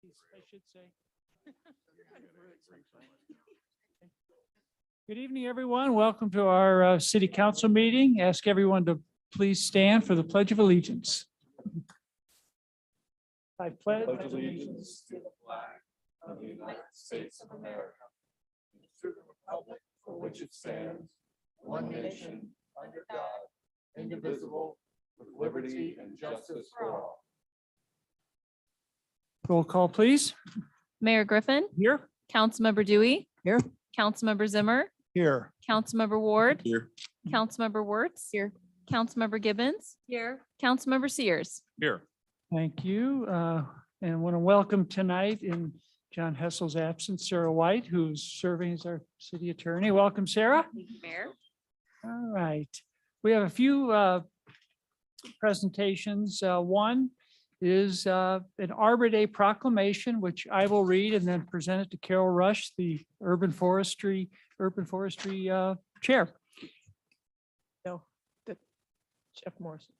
I should say. Good evening, everyone. Welcome to our city council meeting. Ask everyone to please stand for the Pledge of Allegiance. I pledge allegiance to the flag of the United States of America, to the republic for which it stands, one nation, under God, indivisible, with liberty and justice for all. Roll call, please. Mayor Griffin, Here. Councilmember Dewey. Here. Councilmember Zimmer, Here. Councilmember Ward, Here. Councilmember Wertz. Here. Councilmember Gibbons. Here. Councilmember Sears. Here. Thank you. And I want to welcome tonight in John Hessel's absence, Sarah White, who's serving as our city attorney. Welcome, Sarah. Mayor. All right. We have a few presentations. One is an Arbor Day Proclamation, which I will read and then present it to Carol Rush, the Urban Forestry Chair. No, Jeff Morrison.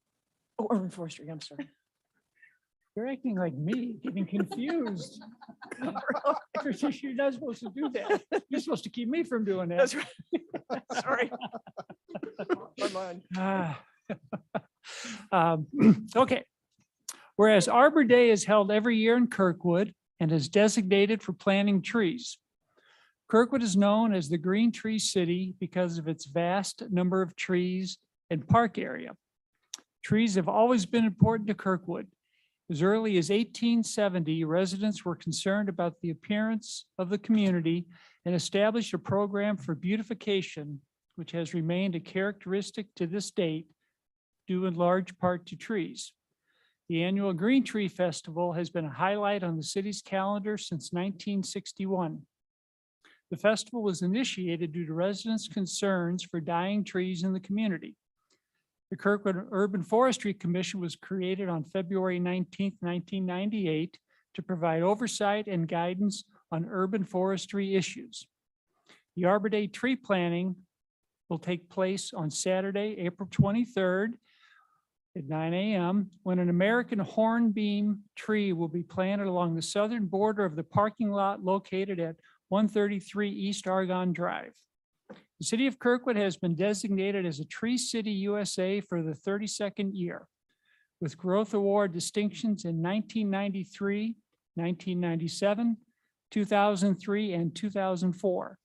Oh, Urban Forestry, I'm sorry. You're acting like me, getting confused. You're not supposed to do that. You're supposed to keep me from doing that. That's right. Sorry. My mind. Okay. Whereas Arbor Day is held every year in Kirkwood and is designated for planting trees. Kirkwood is known as the Green Tree City because of its vast number of trees and park area. Trees have always been important to Kirkwood. As early as 1870, residents were concerned about the appearance of the community and established a program for beautification, which has remained a characteristic to this date, due in large part to trees. The annual Green Tree Festival has been a highlight on the city's calendar since 1961. The festival was initiated due to residents' concerns for dying trees in the community. The Kirkwood Urban Forestry Commission was created on February 19th, 1998 to provide oversight and guidance on urban forestry issues. The Arbor Day tree planting will take place on Saturday, April 23rd at 9 a.m. when an American hornbeam tree will be planted along the southern border of the parking lot located at 133 East Argonne Drive. The city of Kirkwood has been designated as a Tree City USA for the 32nd year, with Growth Award distinctions in 1993, 1997, 2003, and 2004.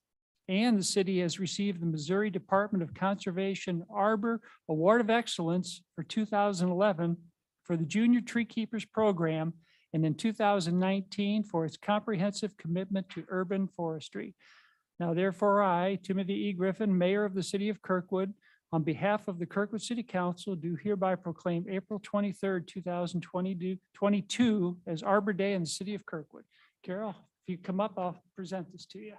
And the city has received the Missouri Department of Conservation Arbor Award of Excellence for 2011 for the Junior Tree Keepers Program, and in 2019 for its comprehensive commitment to urban forestry. Now therefore I, Timothy E. Griffin, Mayor of the City of Kirkwood, on behalf of the Kirkwood City Council, do hereby proclaim April 23rd, 2022 as Arbor Day in the City of Kirkwood. Carol, if you come up, I'll present this to you.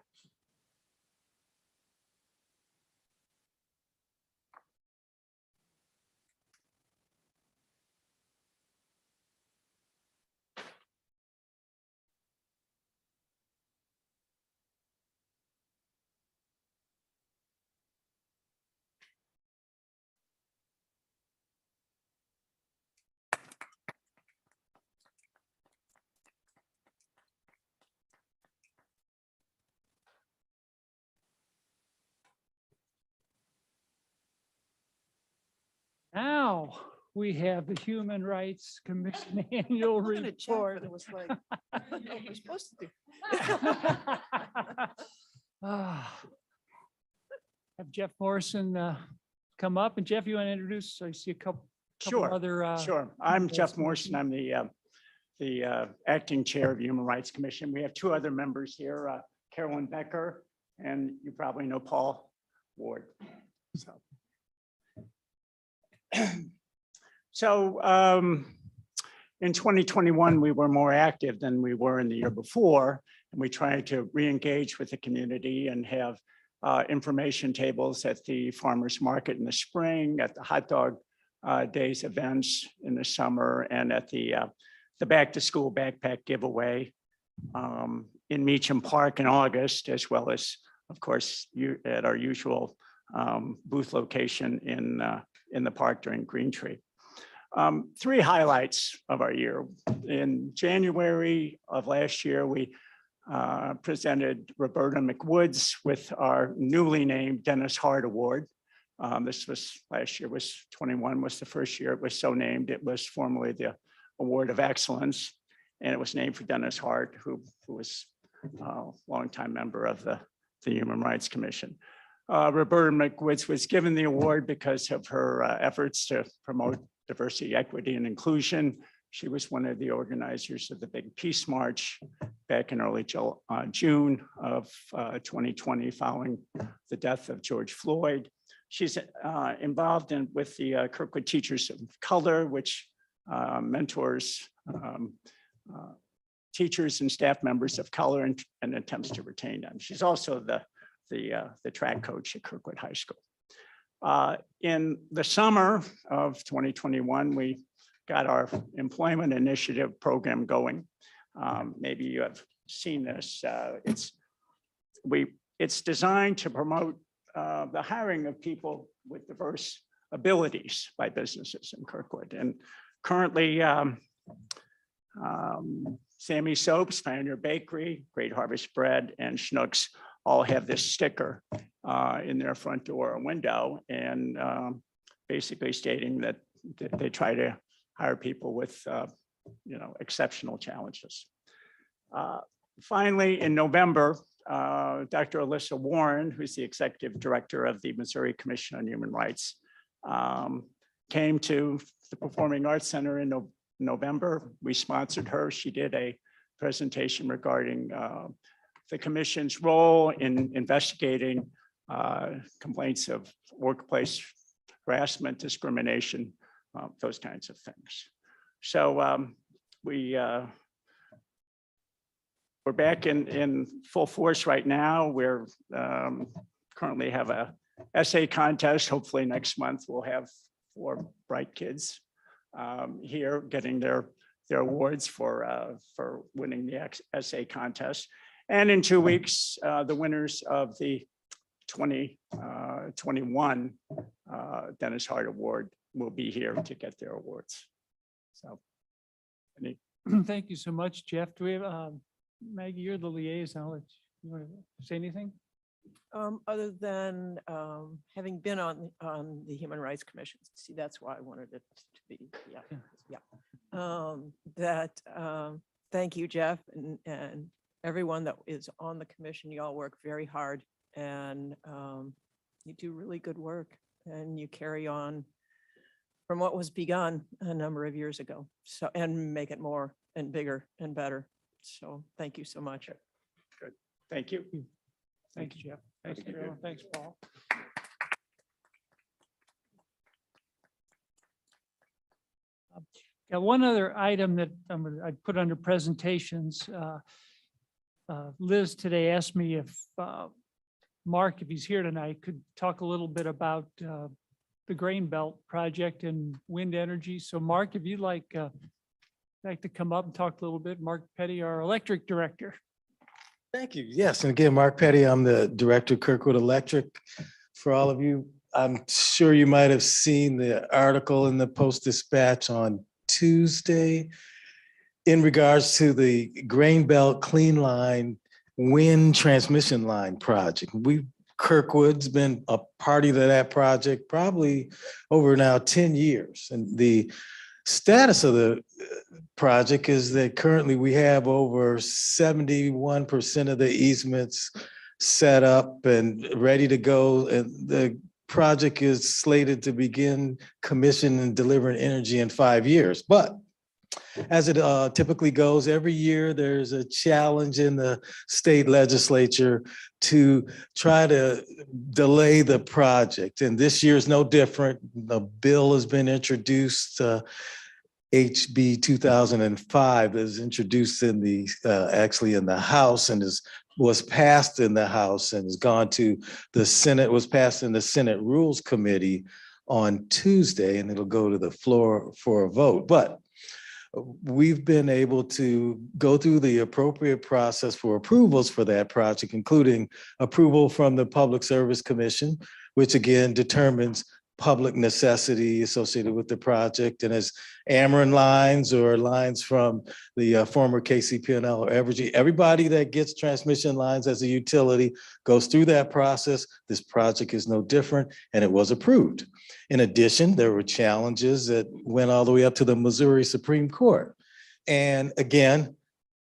Now we have the Human Rights Commission annual I'm gonna check, report. but it was like, I don't know what we're supposed to do. Ah. Have Jeff Morrison come up, and Jeff, you want to introduce? I see a couple Sure, other. sure. I'm Jeff Vice Morrison. I'm the acting chair of the Human Rights Commission. We have two other members here, Carolyn Becker, and you probably know Paul Ward. So in 2021, we were more active than we were in the year before, and we tried to re-engage with the community and have information tables at the farmers market in the spring, at the hot dog days events in the summer, and at the back to school backpack giveaway in Meacham Park in August, as well as, of course, at our usual booth location in the park during Green Tree. Three highlights of our year. In January of last year, we presented Roberta McWoods with our newly named Dennis Hart Award. This was last year, was 21 was the first year it was so named. It was formerly the Award of Excellence, and it was named for Dennis Hart, who was a longtime member of the Human Rights Commission. Roberta McWoods was given the award because of her efforts to promote diversity, equity, and inclusion. She was one of the organizers of the Big Peace March back in early June of 2020, following the death of George Floyd. She's involved with the Kirkwood Teachers of Color, which mentors teachers and staff members of color and attempts to retain them. She's also the track coach at Kirkwood High School. In the summer of 2021, we got our employment initiative program going. Maybe you have seen this. It's designed to promote the hiring of people with diverse abilities by businesses in Kirkwood. And currently, Sammy Soaps, Pioneer Bakery, Great Harvest Bread, and Schnucks all have this sticker in their front door or window, and basically stating that they try to hire people with exceptional challenges. Finally, in November, Dr. Alyssa Warren, who's the executive director of the Missouri Commission on Human Rights, came to the Performing Arts Center in November. We sponsored her. She did a presentation regarding the commission's role in investigating complaints of workplace harassment, discrimination, those kinds of things. So we're back in full force right now. We're currently have a essay contest. Hopefully next month we'll have 4 bright kids here getting their awards for winning the essay contest. And in 2 weeks, the winners of the 2021 Dennis Hart Award will be here to get their awards. So, Thank you so much, Jeff. Do we have, Maggie, you're the liaison. You want to say anything? Other than having been on the Human Rights Commission, see, that's why I wanted it to be, thank you, Jeff, and everyone that is on the commission. You all work very hard, and you do really good work, and you carry on from what was begun a number of years ago. So, and make it more and bigger and better. So thank you so much. good. Thank you. Thank you, Jeff. Thanks, Thank you. Carol. Thanks, Paul. Got one other item that I put under presentations. Liz today asked me if Mark, if he's here tonight, could talk a little bit about the Grain Belt project and wind energy. So Mark, if you'd like to come up and talk a little bit, Mark Petty, our electric director. Thank you. Yes, and again, Mark Petty, I'm the director of Kirkwood Electric. For all of you, I'm sure you might have seen the article in the Post-Dispatch on Tuesday in regards to the Grain Belt Clean Line wind transmission line project. Kirkwood's been a party to that project probably over now 10 years. And the status of the project is that currently we have over 71% of the easements set up and ready to go. And the project is slated to begin commission and delivering energy in 5 years. But as it typically goes, every year there's a challenge in the state legislature to try to delay the project. And this year is no different. The bill has been introduced, HB 2005 that is introduced in the actually in the House and was passed in the House and has gone to the Senate, was passed in the Senate Rules Committee on Tuesday, and it'll go to the floor for a vote. But we've been able to go through the appropriate process for approvals for that project, including approval from the Public Service Commission, which again determines public necessity associated with the project. And as Ameren lines or lines from the former KCP&L or Evergy, everybody that gets transmission lines as a utility goes through that process. This project is no different, and it was approved. In addition, there were challenges that went all the way up to the Missouri Supreme Court. And again,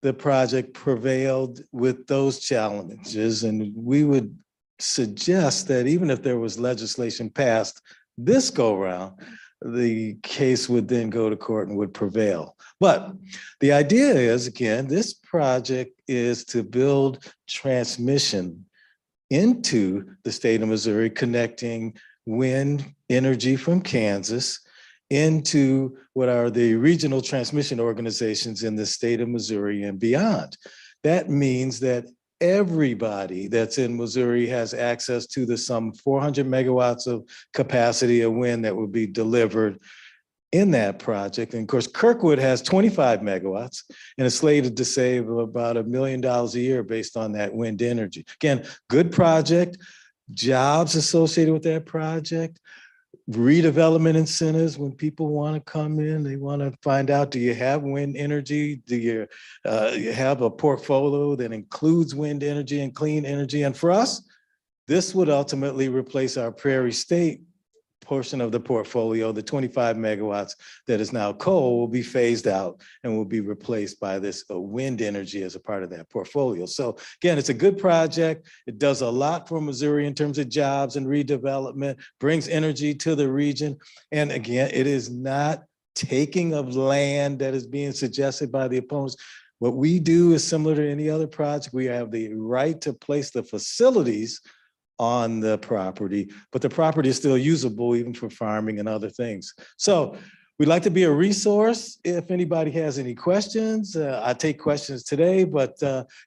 the project prevailed with those challenges. And we would suggest that even if there was legislation passed this go round, the case would then go to court and would prevail. But the idea is, again, this project is to build transmission into the state of Missouri, connecting wind energy from Kansas into what are the regional transmission organizations in the state of Missouri and beyond. That means that everybody that's in Missouri has access to the some 400 megawatts of capacity of wind that will be delivered in that project. And of course, Kirkwood has 25 megawatts and is slated to save about $1 million a year based on that wind energy. Again, good project, jobs associated with that project, redevelopment incentives when people want to come in, they want to find out, do you have wind energy? Do you have a portfolio that includes wind energy and clean energy? And for us, this would ultimately replace our Prairie State portion of the portfolio. The 25 megawatts that is now coal will be phased out and will be replaced by this wind energy as a part of that portfolio. So again, it's a good project. It does a lot for Missouri in terms of jobs and redevelopment, brings energy to the region. And again, it is not taking of land that is being suggested by the opponents. What we do is similar to any other project. We have the right to place the facilities on the property, but the property is still usable even for farming and other things. So we'd like to be a resource if anybody has any questions. I take questions today, but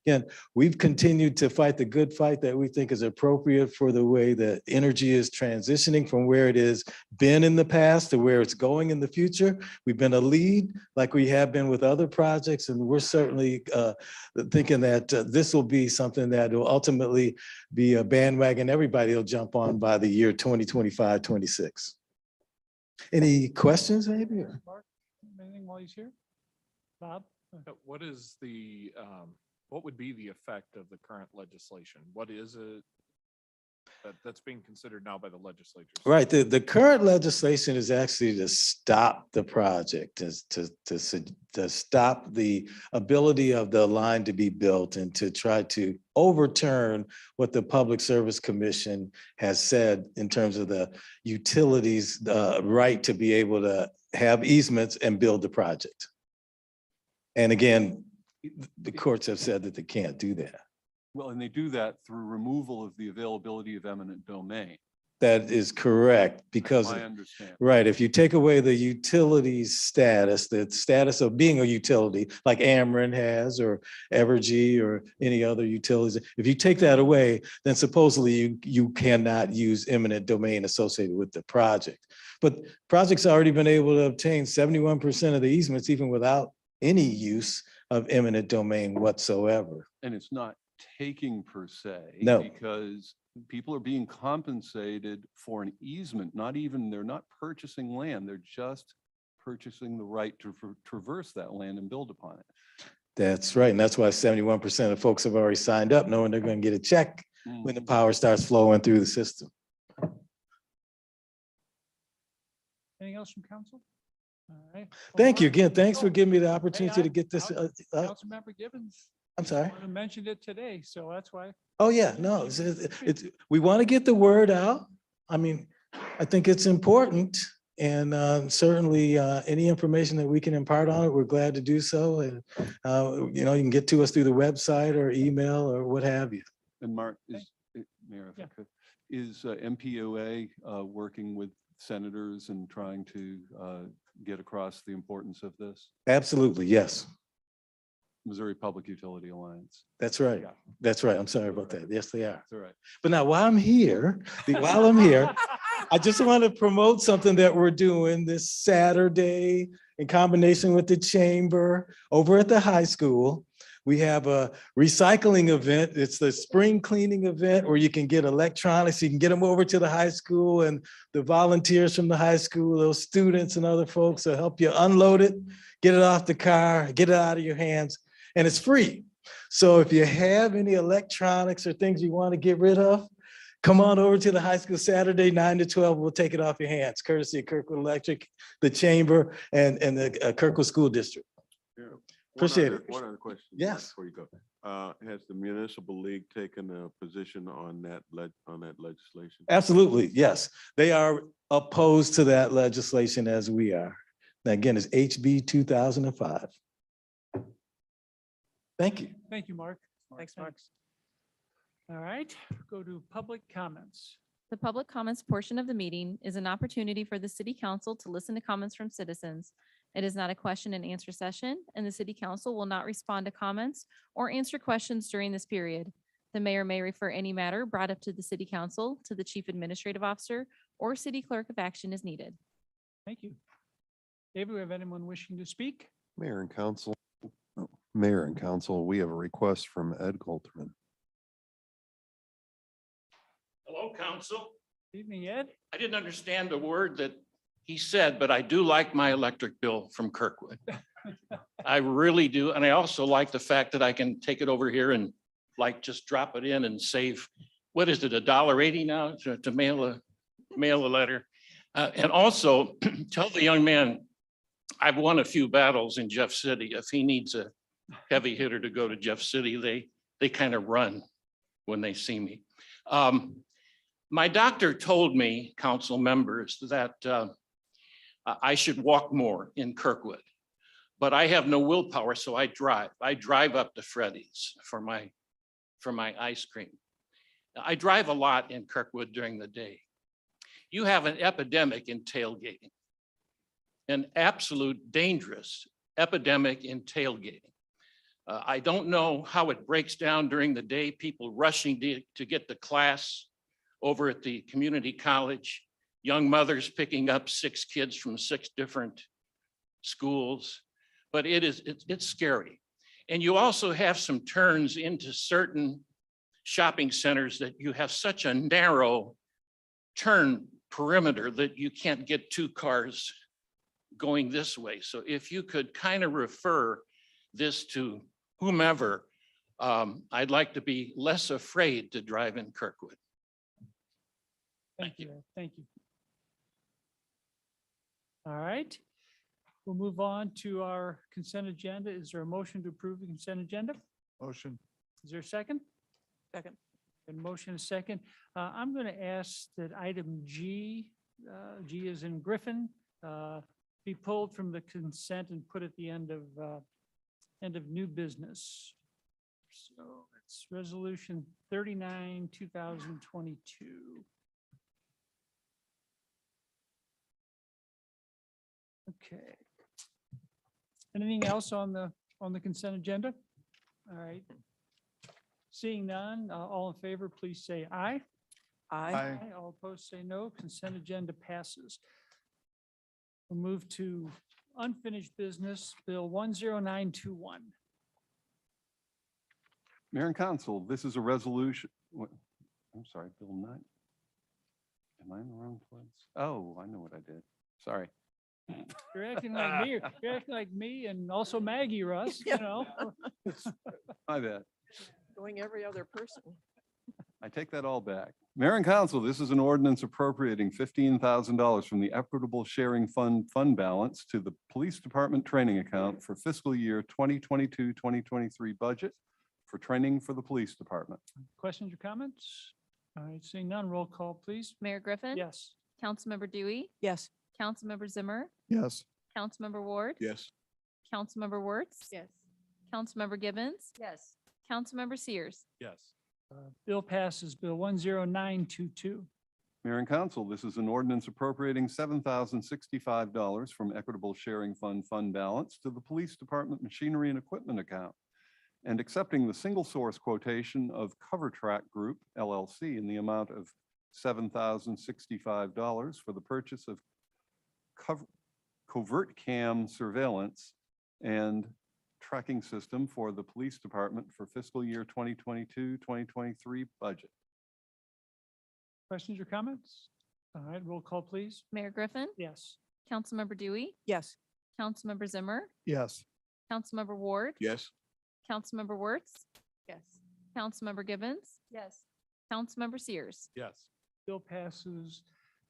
again, we've continued to fight the good fight that we think is appropriate for the way that energy is transitioning from where it has been in the past to where it's going in the future. We've been a lead like we have been with other projects, and we're certainly thinking that this will be something that will ultimately be a bandwagon everybody will jump on by the year 2025, 26. Any questions, maybe? Mark, anything while he's here? Bob? What is the, what would be the effect of the current legislation? What is it that's being considered now by the legislature? Right, the current legislation is actually to stop the project, is to stop the ability of the line to be built and to try to overturn what the Public Service Commission has said in terms of the utilities, the right to be able to have easements and build the project. And again, the courts have said that they can't do that. Well, and they do that through removal of the availability of eminent domain. That is correct, because, I understand. right, if you take away the utilities status, the status of being a utility, like Ameren has, or Evergy, or any other utilities, if you take that away, then supposedly you cannot use eminent domain associated with the project. But projects already been able to obtain 71% of the easements even without any use of eminent domain whatsoever. And it's not taking per se. No. Because people are being compensated for an easement, they're not purchasing land, they're just purchasing the right to traverse that land and build upon it. That's right, and that's why 71% of folks have already signed up knowing they're going to get a check when the power starts flowing through the system. Anything else from council? All right. Thank you Mark? again. Thanks for Oh, giving me the hey, opportunity to get this. Councilmember Gibbons. I'm sorry. I mentioned it today, so that's why. Oh, yeah, no, we want to get the word out. I mean, I think it's important, and certainly any information that we can impart on it, we're glad to do so. And you know, you can get to us through the website or email or what have you. And Mark, Mayor, if I could, is MPOA working with senators and trying to get across the importance of this? Absolutely, yes. Missouri Public Utility Alliance. That's right. Yeah. That's right. I'm sorry about that. Yes, they are. That's all right. But now while I'm here, I just want to promote something that we're doing this Saturday in combination with the chamber over at the high school. We have a recycling event. It's the spring cleaning event where you can get electronics. You can get them over to the high school, and the volunteers from the high school, those students and other folks will help you unload it, get it off the car, get it out of your hands, and it's free. So if you have any electronics or things you want to get rid of, come on over to the high school Saturday, 9 to 12. We'll take it off your hands, courtesy of Kirkwood Electric, the Chamber, and the Kirkwood School District. Appreciate it. One other question. Yes. Before you go, has the municipal league taken a position on that legislation? Absolutely, yes. They are opposed to that legislation as we are. Now, again, it's HB 2005. Thank you. Thank you, Mark. Thanks, Mark. All right, go to public comments. The public comments portion of the meeting is an opportunity for the city council to listen to comments from citizens. It is not a question and answer session, and the city council will not respond to comments or answer questions during this period. The mayor may refer any matter brought up to the city council to the chief administrative officer or city clerk if action is needed. Thank you. David, we have anyone wishing to speak? Mayor and council, we have a request from Ed Golterman. Hello, council. Evening, Ed. I didn't understand a word that he said, but I do like my electric bill from Kirkwood. I really do. And I also like the fact that I can take it over here and like just drop it in and save, what is it, $1.80 now to mail a letter? And also tell the young man, I've won a few battles in Jeff City. If he needs a heavy hitter to go to Jeff City, they kind of run when they see me. My doctor told me, council members, that I should walk more in Kirkwood, but I have no willpower, so I drive. I drive up to Freddy's for my ice cream. I drive a lot in Kirkwood during the day. You have an epidemic in tailgating, an absolute dangerous epidemic in tailgating. I don't know how it breaks down during the day, people rushing to get to class over at the community college, young mothers picking up 6 kids from 6 different schools, but it's scary. And you also have some turns into certain shopping centers that you have such a narrow turn perimeter that you can't get 2 cars going this way. So if you could kind of refer this to whomever, I'd like to be less afraid to drive in Kirkwood. Thank you, Ed. Thank you. All right, we'll move on to our consent agenda. Is there a motion to approve the consent agenda? Motion. Is there a second? Second. And motion is second. I'm going to ask that item G, G is in Griffin, be pulled from the consent and put at the end of new business. So it's resolution 39, 2022. Okay. Anything else on the consent agenda? All right. Seeing none, all in favor, please say aye. Aye. All opposed, say no. Consent agenda passes. We'll move to unfinished business, Bill 10921. Mayor and council, this is a resolution. I'm sorry, Bill 9. Am I in the wrong place? Oh, I know what I did. Sorry. You're acting like me, you're acting like me and also Maggie, Russ, you know. My bad. Going every other person. I take that all back. Mayor and council, this is an ordinance appropriating $15,000 from the Equitable Sharing Fund balance to the Police Department training account for fiscal year 2022-2023 budget for training for the police department. Questions or comments? All right, seeing none, roll call, please. Mayor Griffin. Yes. Councilmember Dewey, Yes. Councilmember Zimmer, Yes. Councilmember Ward. Yes. Councilmember Wertz. Yes. Councilmember Gibbons, Yes. Councilmember Sears. Yes. Bill passes, Bill 10922. Mayor and council, this is an ordinance appropriating $7,065 from Equitable Sharing Fund balance to the Police Department machinery and equipment account and accepting the single source quotation of Cover Track Group LLC in the amount of $7,065 for the purchase of covert cam surveillance and tracking system for the police department for fiscal year 2022-2023 budget. Questions or comments? All right, roll call, please. Mayor Griffin, Yes. Councilmember Dewey, Yes. Councilmember Zimmer, Yes. Councilmember Ward, Yes. Councilmember Wertz, Yes. Councilmember Gibbons, Yes. Councilmember Sears. Yes. Bill passes.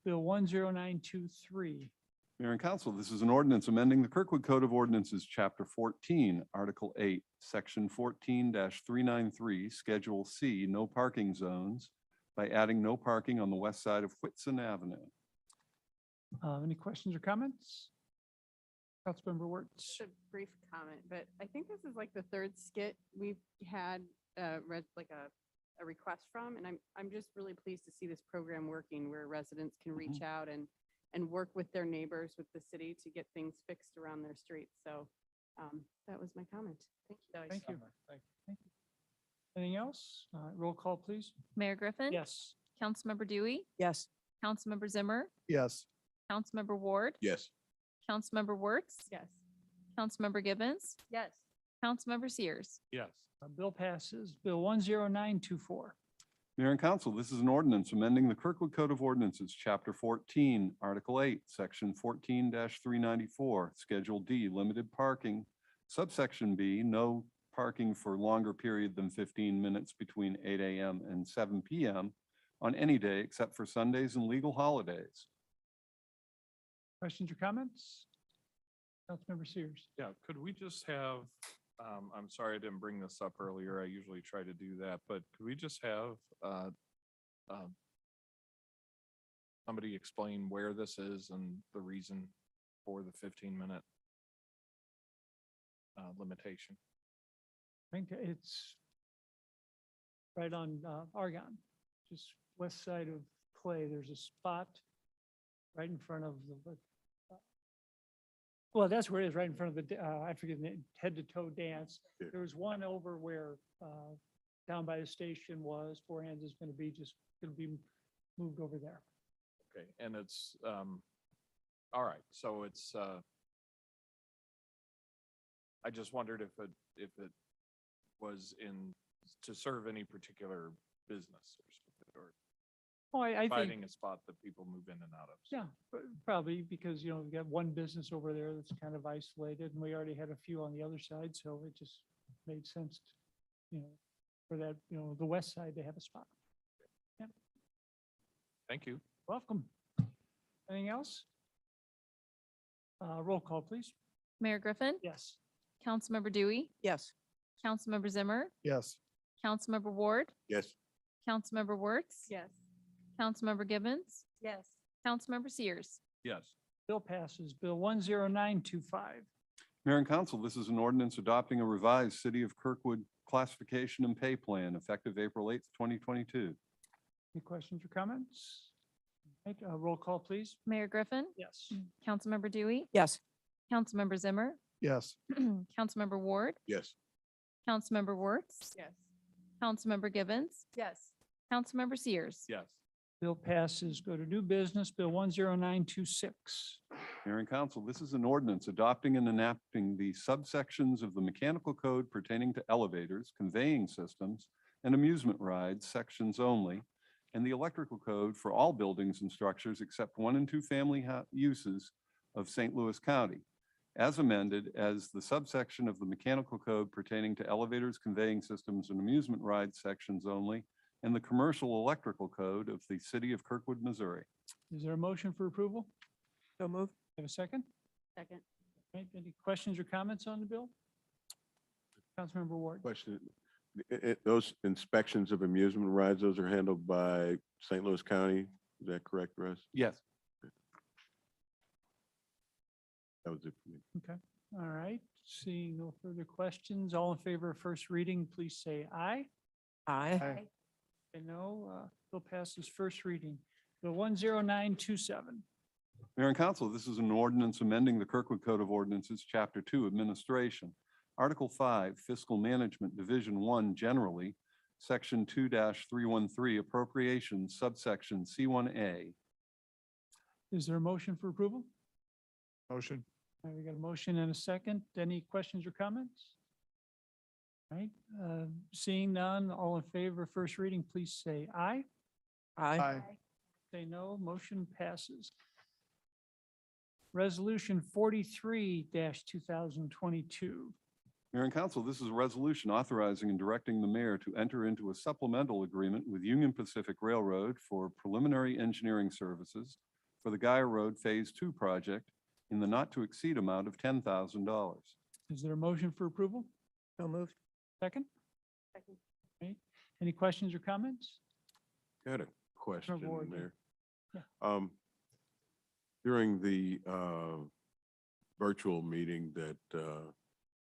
Bill 10923. Mayor and Council, this is an ordinance amending the Kirkwood Code of Ordinances, Chapter 14, Article 8, Section 14-393, Schedule C, no parking zones, by adding no parking on the west side of Whitson Avenue. Any questions or comments? Councilmember Wertz. Just a brief comment, but I think this is like the third skit we've had read like a request from, and I'm just really pleased to see this program working where residents can reach out and work with their neighbors, with the city to get things fixed around their streets. So that was my comment. Thank you. Thank you. Thank you. Anything else? Roll call, please. Mayor Griffin. Yes. Councilmember Dewey, Yes. Councilmember Zimmer, Yes. Councilmember Ward, Yes. Councilmember Wertz, Yes. Councilmember Gibbons, Yes. Councilmember Sears. Yes. Bill passes. Bill 10924. Mayor and Council, this is an ordinance amending the Kirkwood Code of Ordinances, Chapter 14, Article 8, Section 14-394, Schedule D, limited parking, subsection B, no parking for longer period than 15 minutes between 8 a.m. and 7 p.m. on any day except for Sundays and legal holidays. Questions or comments? Councilmember Sears. Yeah, could we just have, I'm sorry I didn't bring this up earlier. I usually try to do that, but could we just have somebody explain where this is and the reason for the 15-minute limitation? I think it's right on Argonne, just west side of Clay. There's a spot right in front of the, well, that's where it is, right in front of the, I forget the name, head to toe dance. Yeah. There was one over where down by the station was, Four Hands is going to be just, going to be moved over there. Okay, and it's, all right, so it's, I just wondered if it was in, to serve any particular business or something, or Oh, I think, finding a spot that people move in and out of. yeah, probably because, we've got one business over there that's kind of isolated and we already had a few on the other side. So it just made sense, for that, the west side to have a spot. Thank you. Welcome. Anything else? Roll call, please. Mayor Griffin, Yes. Councilmember Dewey, Yes. Councilmember Zimmer, Yes. Councilmember Ward, Yes. Councilmember Wertz, Yes. Councilmember Gibbons, Yes. Councilmember Sears. Yes. Bill passes. Bill 10925. Mayor and Council, this is an ordinance adopting a revised City of Kirkwood classification and pay plan effective April 8th, 2022. Any questions or comments? Right, roll call, please. Mayor Griffin, Yes. Councilmember Dewey, Yes. Councilmember Zimmer, Yes. Councilmember Ward, Yes. Councilmember Wertz, Yes. Councilmember Gibbons, Yes. Councilmember Sears. Yes. Bill passes. Go to new business. Bill 10926. Mayor and Council, this is an ordinance adopting and enacting the subsections of the mechanical code pertaining to elevators, conveying systems, and amusement rides, sections only, and the electrical code for all buildings and structures except 1 and 2 family uses of St. Louis County, as amended as the subsection of the mechanical code pertaining to elevators, conveying systems, and amusement rides, sections only, and the commercial electrical code of the city of Kirkwood, Missouri. Is there a motion for approval? So moved. Have a second? Second. Right, any questions or comments on the bill? Councilmember Ward. Question. Those inspections of amusement rides, those are handled by St. Louis County. Is that correct, Russ? Yes. That was it for me. Okay, all right. Seeing no further questions, all in favor of first reading, please say aye. Aye. And no, bill passes first reading. Bill 10927. Mayor and Council, this is an ordinance amending the Kirkwood Code of Ordinances, Chapter 2, Administration, Article 5, Fiscal Management, Division 1, generally, Section 2-313, Appropriations, subsection C1A. Is there a motion for approval? Motion. We got a motion and a second. Any questions or comments? Right, seeing none, all in favor of first reading, please say aye. Aye. Say no, motion passes. Resolution 43-2022. Mayor and Council, this is a resolution authorizing and directing the mayor to enter into a supplemental agreement with Union Pacific Railroad for preliminary engineering services for the Guyer Road Phase 2 project in the not-to-exceed amount of $10,000. Is there a motion for approval? So moved. Second? Second. Right. Any questions or comments? Got a question, Ward, yeah. Mayor. Yeah. During the virtual meeting that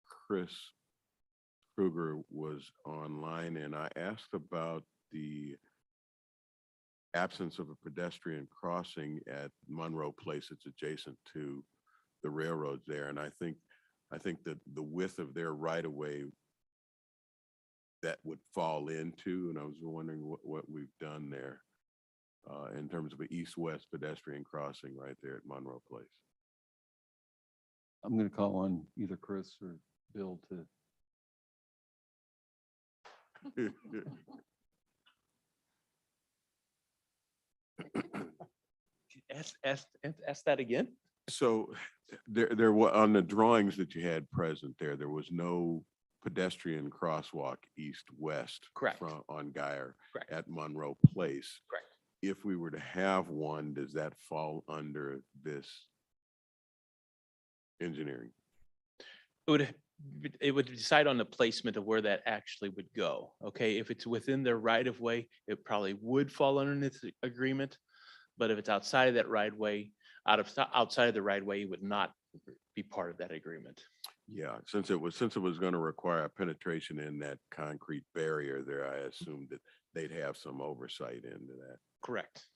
Chris Kruger was online, and I asked about the absence of a pedestrian crossing at Monroe Place. It's adjacent to the railroads there, and I think that the width of their right-of-way that would fall into, and I was wondering what we've done there in terms of an east-west pedestrian crossing right there at Monroe Place. I'm going to call on either Chris or Bill to. Ask that again? So there were, on the drawings that you had present there was no pedestrian crosswalk east-west. Correct. On Guyer. Correct. At Monroe Place. Correct. If we were to have one, does that fall under this engineering? It would decide on the placement of where that actually would go. Okay, if it's within their right of way, it probably would fall under this agreement. But if it's outside of that right of way, outside of the right of way, it would not be part of that agreement. Yeah, since it was going to require a penetration in that concrete barrier there, I assumed that they'd have some oversight into that. Correct.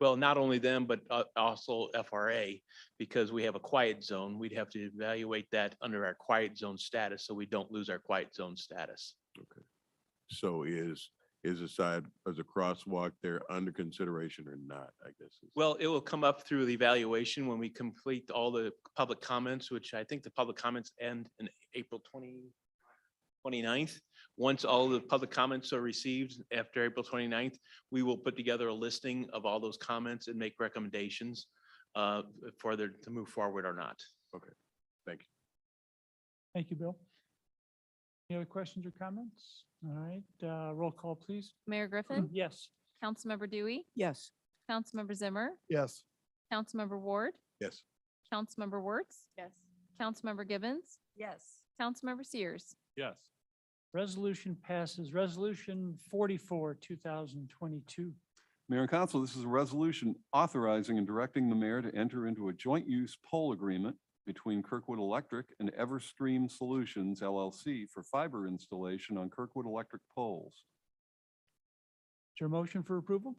Well, not only them, but also FRA, because we have a quiet zone. We'd have to evaluate that under our quiet zone status, so we don't lose our quiet zone status. Okay. So is a side, as a crosswalk there under consideration or not, I guess? Well, it will come up through the evaluation when we complete all the public comments, which I think the public comments end in April 29th. Once all the public comments are received after April 29th, we will put together a listing of all those comments and make recommendations for to move forward or not. Okay, thank you. Thank you, Bill. Any other questions or comments? All right, roll call, please. Mayor Griffin, Yes. Councilmember Dewey, Yes. Councilmember Zimmer, Yes. Councilmember Ward, Yes. Councilmember Wertz, Yes. Councilmember Gibbons, Yes. Councilmember Sears. Yes. Resolution passes. Resolution 44-2022. Mayor and Council, this is a resolution authorizing and directing the mayor to enter into a joint use pole agreement between Kirkwood Electric and Everstream Solutions LLC for fiber installation on Kirkwood Electric poles. Is there a motion for approval?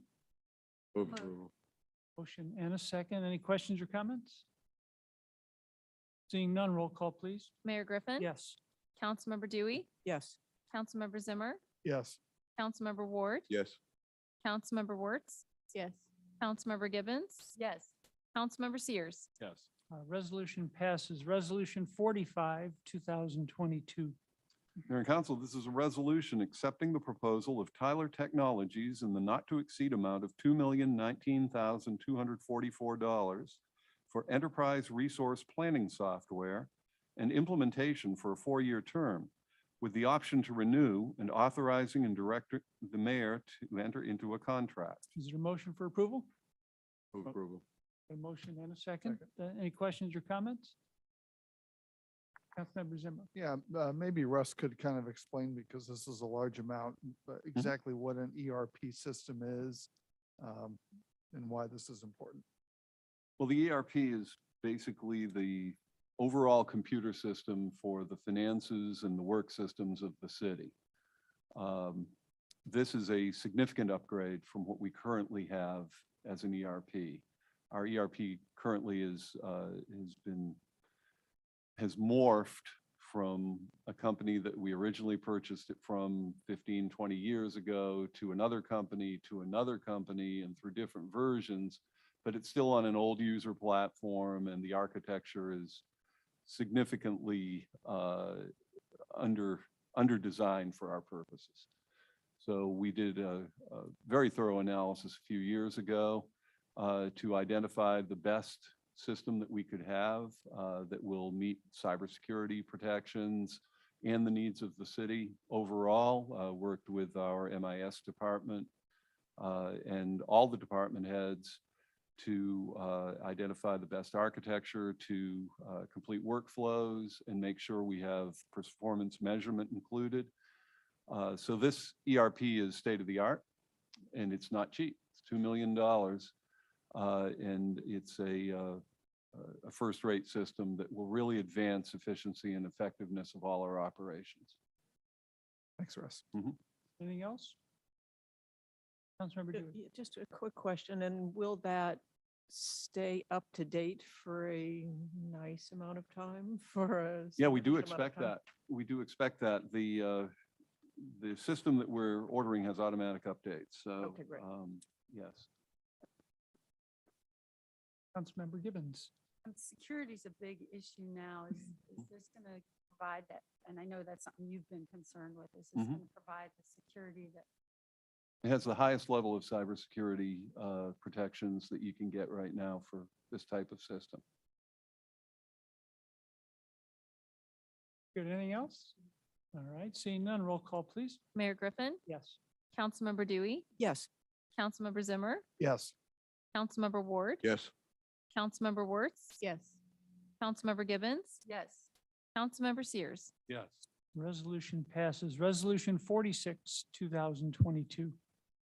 Move approval. Motion and a second. Any questions or comments? Seeing none, roll call, please. Mayor Griffin. Yes. Councilmember Dewey, Yes. Councilmember Zimmer, Yes. Councilmember Ward, Yes. Councilmember Wertz, Yes. Councilmember Gibbons, Yes. Councilmember Sears. Yes. Resolution passes. Resolution 45-2022. Mayor and Council, this is a resolution accepting the proposal of Tyler Technologies in the not to exceed amount of $2,019,244 for enterprise resource planning software and implementation for a 4-year term, with the option to renew and authorizing and directing the mayor to enter into a contract. Is there a motion for approval? Move approval. A motion and a second. Any questions or comments? Councilmember Zimmer. Yeah, maybe Russ could kind of explain, because this is a large amount, but exactly what an ERP system is and why this is important. Well, the ERP is basically the overall computer system for the finances and the work systems of the city. This is a significant upgrade from what we currently have as an ERP. Our ERP currently has morphed from a company that we originally purchased it from 15, 20 years ago to another company, and through different versions, but it's still on an old user platform, and the architecture is significantly under designed for our purposes. So we did a very thorough analysis a few years ago to identify the best system that we could have that will meet cybersecurity protections and the needs of the city overall. Worked with our MIS department and all the department heads to identify the best architecture, to complete workflows and make sure we have performance measurement included. So this ERP is state of the art and it's not cheap. It's $2 million. And it's a first-rate system that will really advance efficiency and effectiveness of all our operations. Thanks, Russ. Anything else? Councilmember Dewey. Yeah, just a quick question, and will that stay up to date for a nice amount of time for a? Yeah, we do sufficient amount of expect time? that. We do expect that. The system that we're ordering has automatic updates. So, Okay, great. yes. Councilmember Gibbons. Security is a big issue now. Is this going to provide that? And I know that's something you've been concerned with. Is this going to provide the security that? It has the highest level of cybersecurity protections that you can get right now for this type of system. Good. Anything else? All right. Seeing none, roll call, please. Mayor Griffin, Yes. Councilmember Dewey, Yes. Councilmember Zimmer, Yes. Councilmember Ward, Yes. Councilmember Wertz, Yes. Councilmember Gibbons, Yes. Councilmember Sears. Yes. Resolution passes. Resolution 46, 2022.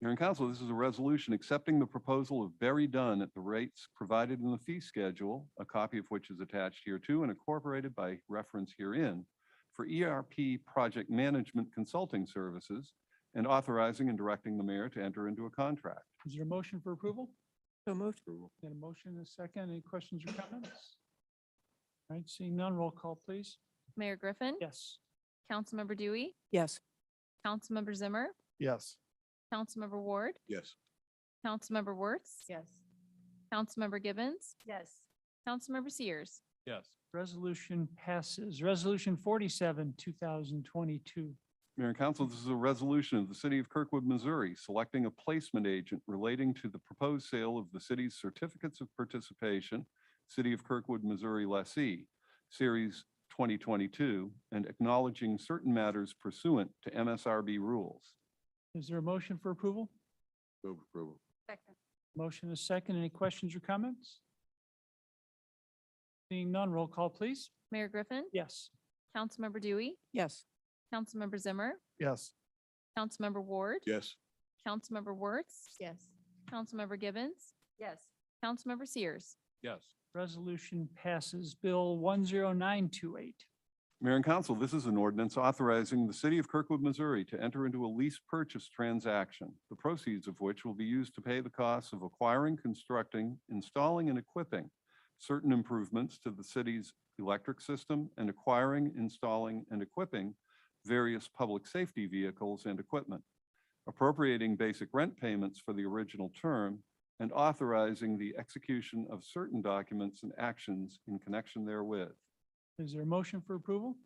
Mayor and Council, this is a resolution accepting the proposal of Berry Dunn at the rates provided in the fee schedule, a copy of which is attached here too and incorporated by reference herein for ERP project management consulting services and authorizing and directing the mayor to enter into a contract. Is there a motion for approval? So moved. Got a motion and a second. Any questions or comments? All right. Seeing none, roll call, please. Mayor Griffin, Yes. Councilmember Dewey, Yes. Councilmember Zimmer, Yes. Councilmember Ward, Yes. Councilmember Wertz, Yes. Councilmember Gibbons, Yes. Councilmember Sears. Yes. Resolution passes. Resolution 47, 2022. Mayor and Council, this is a resolution of the City of Kirkwood, Missouri, selecting a placement agent relating to the proposed sale of the city's certificates of participation, City of Kirkwood, Missouri lessee, Series 2022, and acknowledging certain matters pursuant to MSRB rules. Is there a motion for approval? Move approval. Second. Motion is second. Any questions or comments? Seeing none, roll call, please. Mayor Griffin, Yes. Councilmember Dewey, Yes. Councilmember Zimmer, Yes. Councilmember Ward, Yes. Councilmember Wertz, Yes. Councilmember Gibbons, Yes. Councilmember Sears. Yes. Resolution passes. Bill 10928. Mayor and Council, this is an ordinance authorizing the City of Kirkwood, Missouri to enter into a lease purchase transaction, the proceeds of which will be used to pay the costs of acquiring, constructing, installing, and equipping certain improvements to the city's electric system and acquiring, installing, and equipping various public safety vehicles and equipment, appropriating basic rent payments for the original term, and authorizing the execution of certain documents and actions in connection therewith. Is there a motion for approval?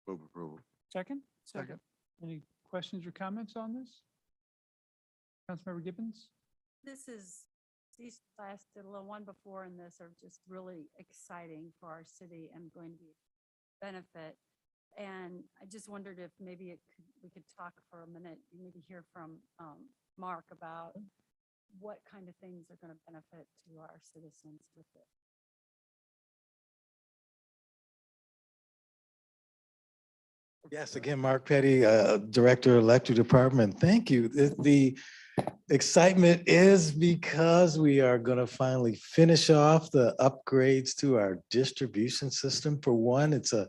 Move approval. Second? Second. Any questions or comments on this? Councilmember Gibbons? This is, these last, the one before and this are just really exciting for our city and going to be benefit. And I just wondered if maybe we could talk for a minute, maybe hear from Mark about what kind of things are going to benefit to our citizens with it. Yes, again, Mark Petty, Director, Electric Department. Thank you. The excitement is because we are going to finally finish off the upgrades to our distribution system. For one, it's a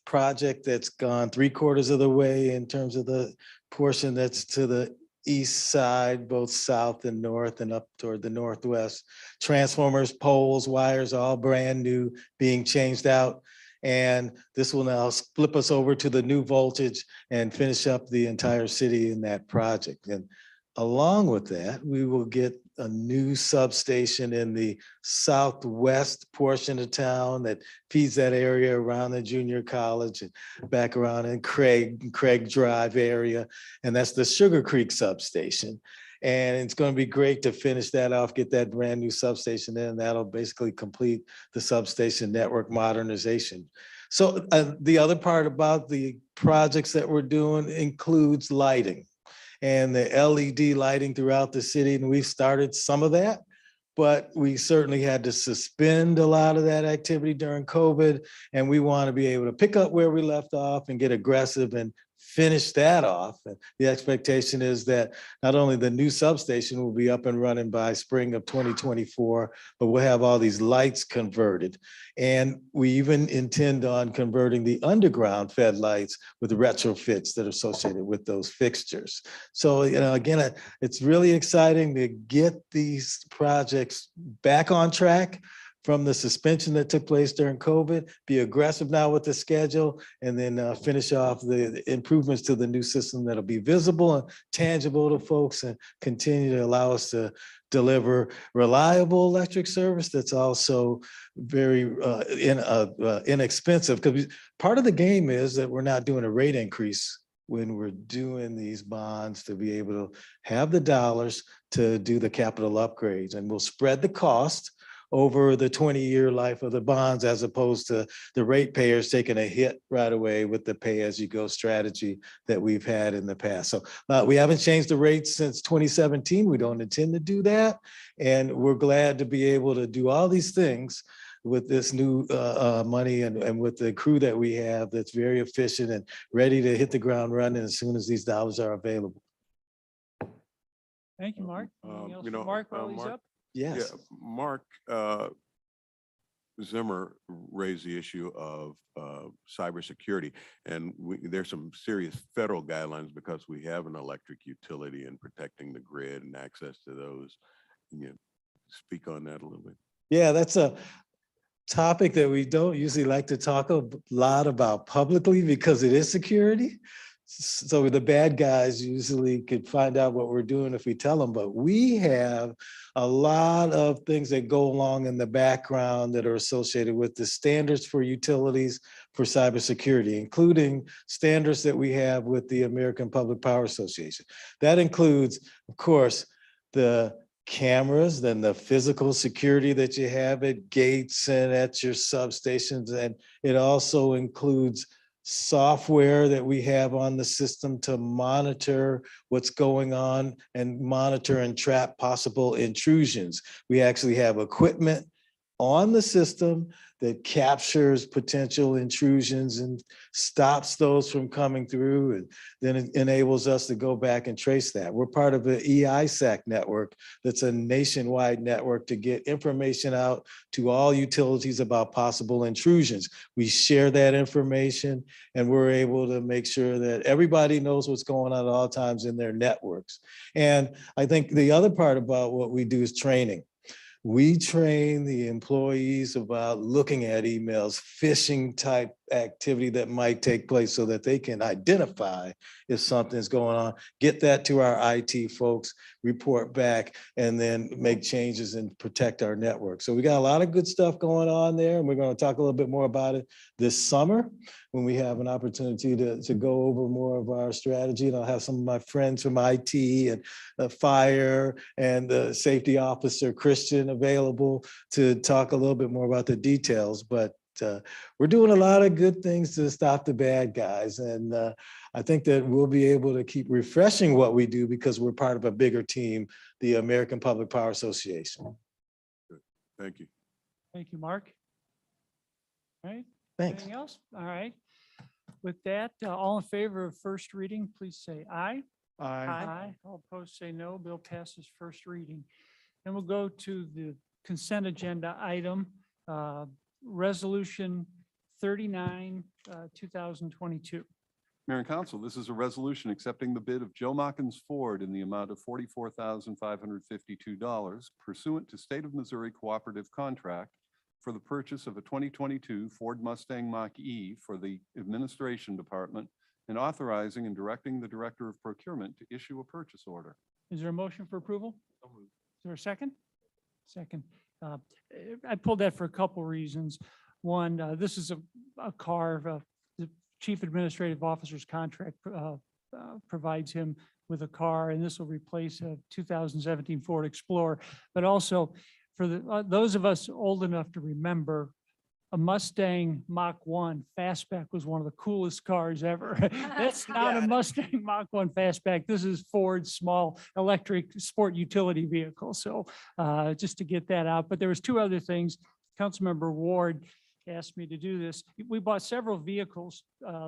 project that's gone 3/4 of the way in terms of the portion that's to the east side, both south and north and up toward the northwest. Transformers, poles, wires, all brand new, being changed out. And this will now flip us over to the new voltage and finish up the entire city in that project. And along with that, we will get a new substation in the southwest portion of town that feeds that area around the junior college and back around in Craig Drive area. And that's the Sugar Creek substation. And it's going to be great to finish that off, get that brand new substation in. That'll basically complete the substation network modernization. So the other part about the projects that we're doing includes lighting and the LED lighting throughout the city. And we've started some of that, but we certainly had to suspend a lot of that activity during COVID. And we want to be able to pick up where we left off and get aggressive and finish that off. And the expectation is that not only the new substation will be up and running by spring of 2024, but we'll have all these lights converted. And we even intend on converting the underground fed lights with retrofits that are associated with those fixtures. So, again, it's really exciting to get these projects back on track from the suspension that took place during COVID, be aggressive now with the schedule, and then finish off the improvements to the new system that'll be visible and tangible to folks and continue to allow us to deliver reliable electric service that's also very inexpensive. Because part of the game is that we're not doing a rate increase when we're doing these bonds to be able to have the dollars to do the capital upgrades. And we'll spread the cost over the 20-year life of the bonds, as opposed to the ratepayers taking a hit right away with the pay-as-you-go strategy that we've had in the past. So we haven't changed the rates since 2017. We don't intend to do that. And we're glad to be able to do all these things with this new money and with the crew that we have that's very efficient and ready to hit the ground running as soon as these dollars are available. Thank you, Mark. Anything else you for know, Mark while he's Mark- up? Yes. Yeah, Mark Zimmer raised the issue of cybersecurity, and there's some serious federal guidelines because we have an electric utility and protecting the grid and access to those. Can you speak on that a little bit? Yeah, that's a topic that we don't usually like to talk a lot about publicly because it is security. So the bad guys usually could find out what we're doing if we tell them, but we have a lot of things that go along in the background that are associated with the standards for utilities for cybersecurity, including standards that we have with the American Public Power Association. That includes, of course, the cameras, then the physical security that you have at gates and at your substations. And it also includes software that we have on the system to monitor what's going on and monitor and trap possible intrusions. We actually have equipment on the system that captures potential intrusions and stops those from coming through, and then it enables us to go back and trace that. We're part of the EISAC network that's a nationwide network to get information out to all utilities about possible intrusions. We share that information and we're able to make sure that everybody knows what's going on at all times in their networks. And I think the other part about what we do is training. We train the employees about looking at emails, phishing type activity that might take place so that they can identify if something's going on, get that to our IT folks, report back, and then make changes and protect our network. So we got a lot of good stuff going on there, and we're going to talk a little bit more about it this summer when we have an opportunity to go over more of our strategy. And I'll have some of my friends from IT and fire and the safety officer, Christian, available to talk a little bit more about the details. But we're doing a lot of good things to stop the bad guys. And I think that we'll be able to keep refreshing what we do because we're part of a bigger team, the American Public Power Association. Thank you. Thank you, Mark. All right. Thanks. Anything else? All right. With that, all in favor of first reading, please say aye. Aye. All opposed, say no. Bill passes first reading. And we'll go to the consent agenda item, Resolution 39, 2022. Mayor and Council, this is a resolution accepting the bid of Joe Mockins Ford in the amount of $44,552 pursuant to State of Missouri Cooperative Contract for the purchase of a 2022 Ford Mustang Mach-E for the Administration Department and authorizing and directing the Director of Procurement to issue a purchase order. Is there a motion for approval? there a second? Second. I pulled that for a couple reasons. One, this is a car, the chief administrative officer's contract provides him with a car, and this will replace a 2017 Ford Explorer. But also, for those of us old enough to remember, a Mustang Mach 1 Fastback was one of the coolest cars ever. That's not a Mustang Mach 1 Fastback. This is Ford's small electric sport utility vehicle. So just to get that out. But there was two other things. Councilmember Ward asked me to do this. We bought several vehicles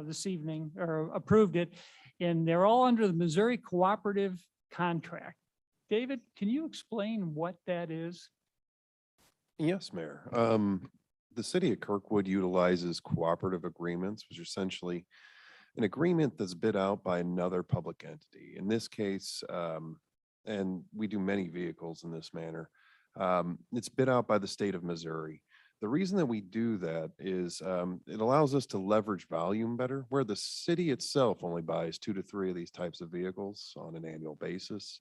this evening, or approved it, and they're all under the Missouri Cooperative Contract. David, can you explain what that is? Yes, Mayor. The city of Kirkwood utilizes cooperative agreements, which are essentially an agreement that's bid out by another public entity. In this case, and we do many vehicles in this manner, it's bid out by the state of Missouri. The reason that we do that is it allows us to leverage volume better, where the city itself only buys 2 to 3 of these types of vehicles on an annual basis.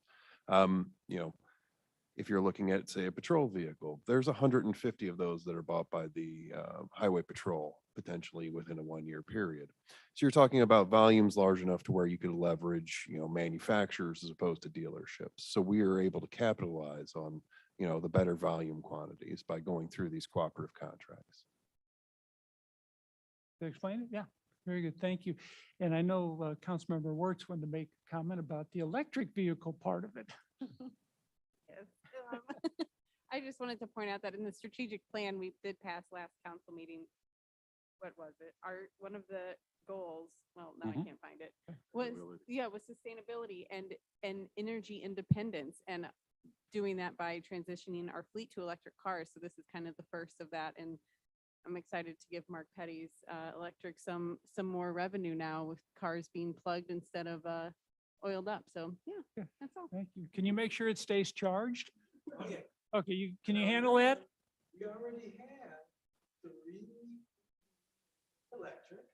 If you're looking at, say, a patrol vehicle, there's 150 of those that are bought by the highway patrol, potentially within a 1-year period. So you're talking about volumes large enough to where you could leverage, manufacturers as opposed to dealerships. So we are able to capitalize on, the better volume quantities by going through these cooperative contracts. To explain it? Yeah, very good. Thank you. And I know Councilmember Wertz wanted to make a comment about the electric vehicle part of it. Yes. I just wanted to point out that in the strategic plan we did pass last council meeting, what was it? One of the goals, well, now I can't find it, was sustainability and energy independence, and doing that by transitioning our fleet to electric cars. So this is kind of the first of that, and I'm excited to give Mark Petty's electric some more revenue now with cars being plugged instead of oiled up. So yeah, that's all. Thank you. Can you make sure it stays charged? Okay, can you handle that? We already have 3 electric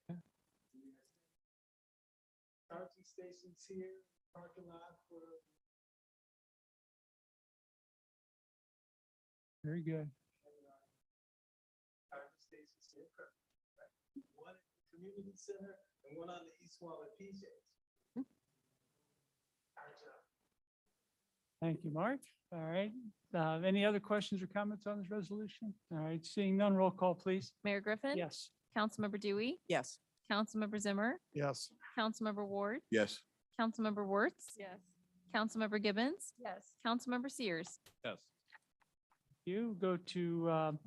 charging stations here, parking lot for. Very good. Charging stations here, one at the community center and one on the East Wall at PJ's. Thank you, Mark. All right. Any other questions or comments on this resolution? All right, seeing none, roll call, please. Mayor Griffin. Yes. Councilmember Dewey, Yes. Councilmember Zimmer, Yes. Councilmember Ward, Yes. Councilmember Wertz, Yes. Councilmember Gibbons, Yes. Councilmember Sears. Yes. You go to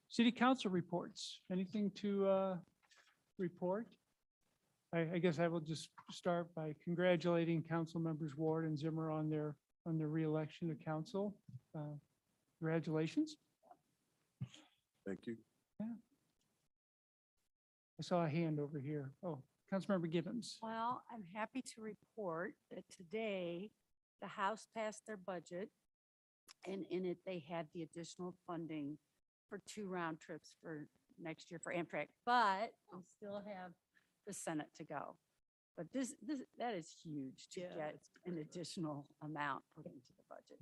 city council reports. Anything to report? I guess I will just start by congratulating council members Ward and Zimmer on their reelection to council. Congratulations. Thank you. I saw a hand over here. Oh, Councilmember Gibbons. Well, I'm happy to report that today the House passed their budget, and in it they had the additional funding for 2 round trips for next year for Amtrak, but we still have the Senate to go. But that is huge to get an additional amount put into the budget.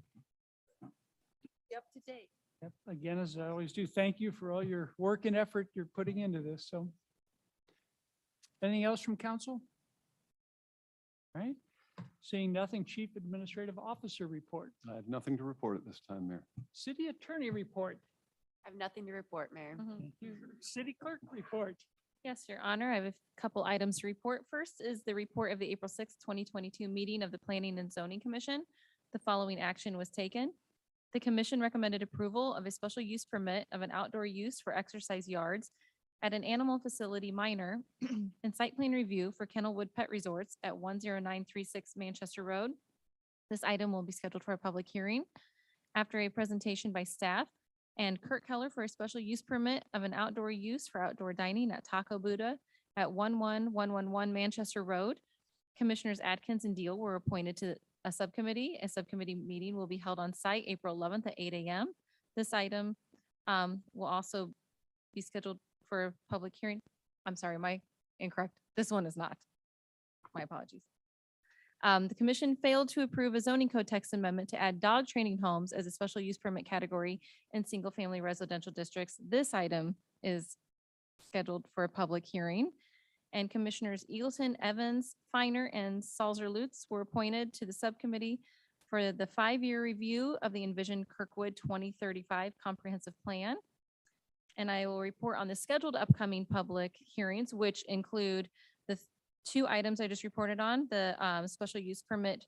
Be up to date. Yep. Again, as I always do, thank you for all your work and effort you're putting into this. So anything else from council? All right. Seeing nothing, Chief Administrative Officer report. I have nothing to report at this time, Mayor. City Attorney report. I have nothing to report, Mayor. Thank you. City Clerk report. Yes, Your Honor, I have a couple items to report. First is the report of the April 6, 2022 meeting of the Planning and Zoning Commission. The following action was taken. The commission recommended approval of a special use permit of an outdoor use for exercise yards at an animal facility minor and site plan review for Kennelwood Pet Resorts at 10936 Manchester Road. This item will be scheduled for a public hearing after a presentation by staff, and Kurt Keller for a special use permit of an outdoor use for outdoor dining at Taco Buddha at 11111 Manchester Road. Commissioners Atkins and Deal were appointed to a subcommittee. A subcommittee meeting will be held on site April 11th at 8 a.m. This item will also be scheduled for a public hearing. I'm sorry, incorrect. This one is not. My apologies. The commission failed to approve a zoning code text amendment to add dog training homes as a special use permit category in single-family residential districts. This item is scheduled for a public hearing. And Commissioners Eagleton, Evans, Finer, and Salzer Lutz were appointed to the subcommittee for the 5-year review of the Envision Kirkwood 2035 Comprehensive Plan. And I will report on the scheduled upcoming public hearings, which include the 2 items I just reported on, the special use permit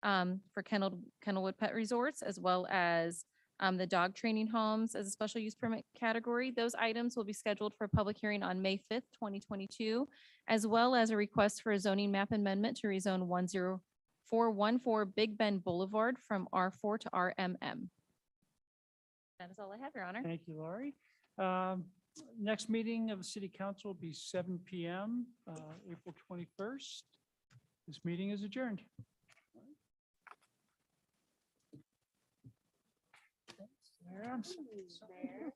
for Kennelwood Pet Resorts, as well as the dog training homes as a special use permit category. Those items will be scheduled for a public hearing on May 5th, 2022, as well as a request for a zoning map amendment to rezone 10414 Big Bend Boulevard from R4 to RMM. That is all I have, Your Honor. Thank you, Laurie. Next meeting of the city council will be 7 PM, April 21st. This meeting is adjourned. Thanks, Sarah. I'm so sorry.